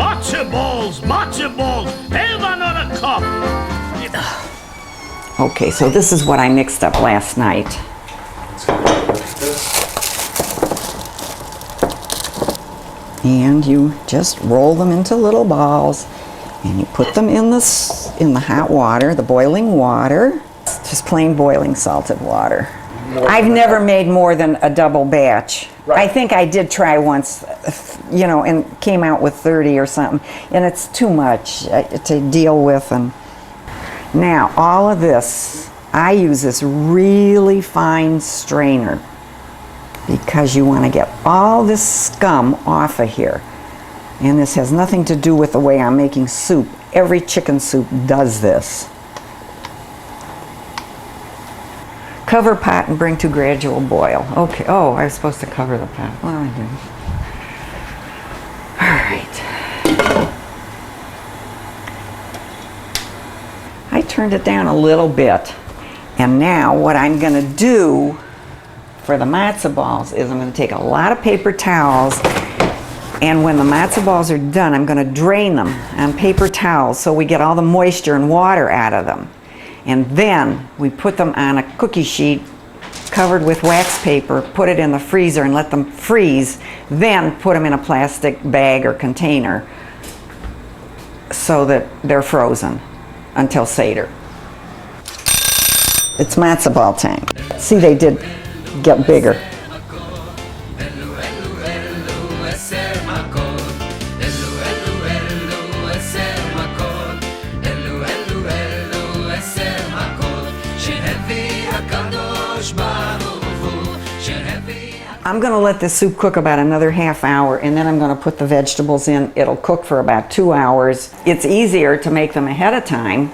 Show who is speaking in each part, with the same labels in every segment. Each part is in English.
Speaker 1: Matzo balls, have another cup.
Speaker 2: Okay, so this is what I mixed up last night. And you just roll them into little balls, and you put them in the hot water, the boiling water, just plain boiling salted water. I've never made more than a double batch. Right. I think I did try once, you know, and came out with 30 or something, and it's too much to deal with. And now all of this, I use this really fine strainer because you want to get all this scum off of here. And this has nothing to do with the way I'm making soup. Every chicken soup does this. Cover pot and bring to gradual boil. Okay, oh, I was supposed to cover the pot. Well, I didn't. All right. I turned it down a little bit. And now what I'm going to do for the matzo balls is I'm going to take a lot of paper towels, and when the matzo balls are done, I'm going to drain them on paper towels so we get all the moisture and water out of them. And then we put them on a cookie sheet covered with wax paper, put it in the freezer and let them freeze, then put them in a plastic bag or container so that they're frozen until Seder. It's matzo ball time. See, they did get bigger. I'm going to let this soup cook about another half hour, and then I'm going to put the vegetables in. It'll cook for about 2 hours. It's easier to make them ahead of time,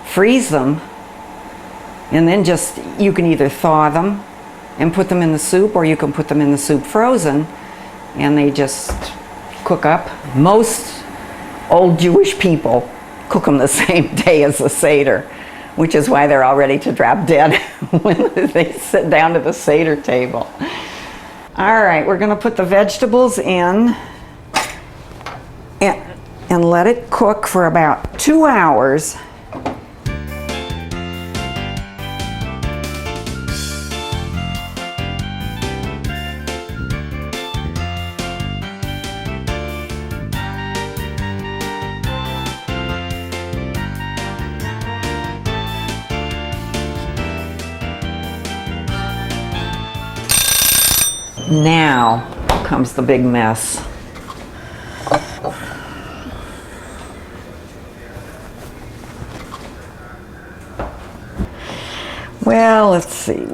Speaker 2: freeze them, and then just, you can either thaw them and put them in the soup, or you can put them in the soup frozen, and they just cook up. Most old Jewish people cook them the same day as the Seder, which is why they're all ready to drop dead when they sit down to the Seder table. All right, we're going to put the vegetables in and let it cook for about 2 hours. Now comes the big mess. Well, let's see.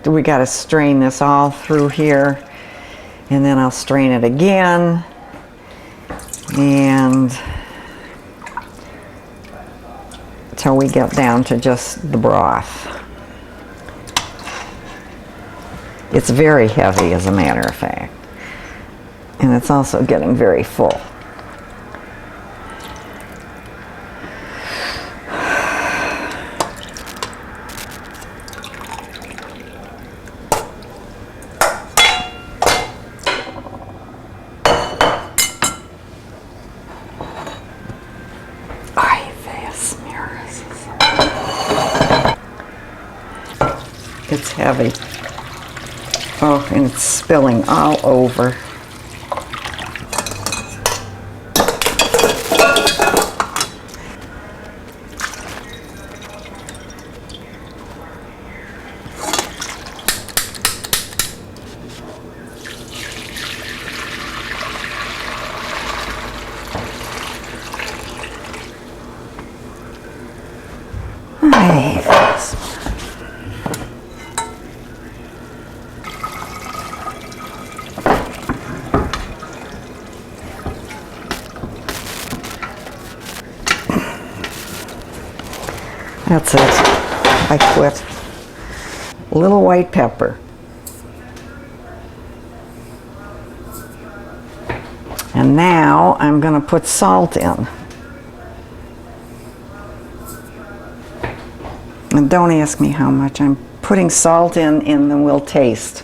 Speaker 2: We got to strain this all through here, and then I'll strain it again, and until we get down to just the broth. It's very heavy, as a matter of fact, and it's also getting very full. It's heavy. Oh, and it's spilling all over. That's it. I quit. A little white pepper. And now I'm going to put salt in. And don't ask me how much. I'm putting salt in and then we'll taste.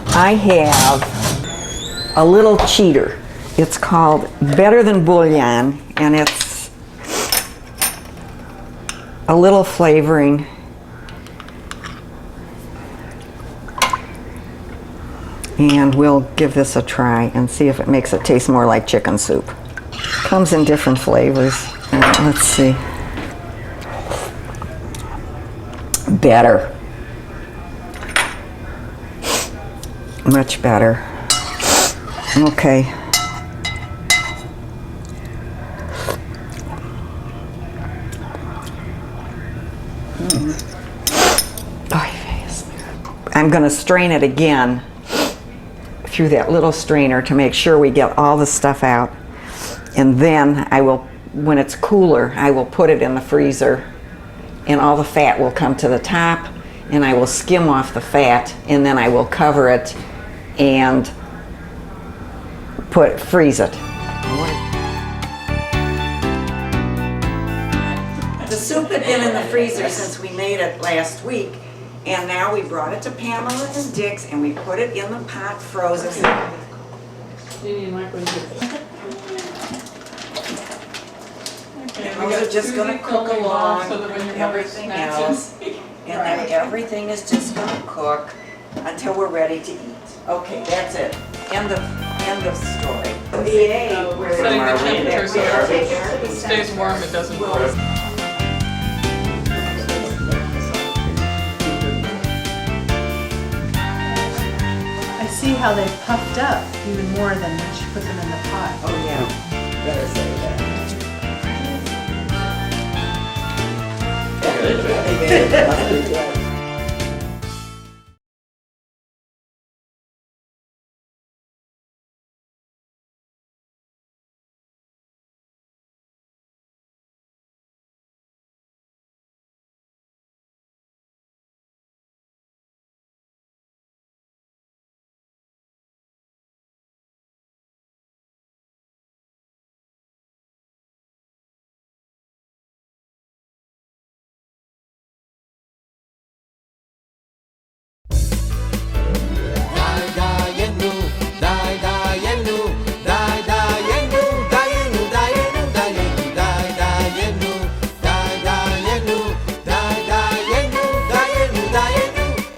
Speaker 2: I have a little cheater. It's called Better Than Bouillon, and it's a little flavoring. And we'll give this a try and see if it makes it taste more like chicken soup. Comes in different flavors. Let's see. Better. Much better. Okay. I'm going to strain it again through that little strainer to make sure we get all the stuff out. And then I will, when it's cooler, I will put it in the freezer and all the fat will come to the top and I will skim off the fat and then I will cover it and freeze it. The soup had been in the freezer since we made it last week, and now we brought it to Pamela and Dick's and we put it in the pot frozen. And those are just going to cook along with everything else, and then everything is just going to cook until we're ready to eat. Okay, that's it. End of story.
Speaker 3: Setting the temperature so it stays warm, it doesn't burn.
Speaker 4: I see how they puffed up even more than when she put them in the pot.
Speaker 2: Oh yeah, better say that.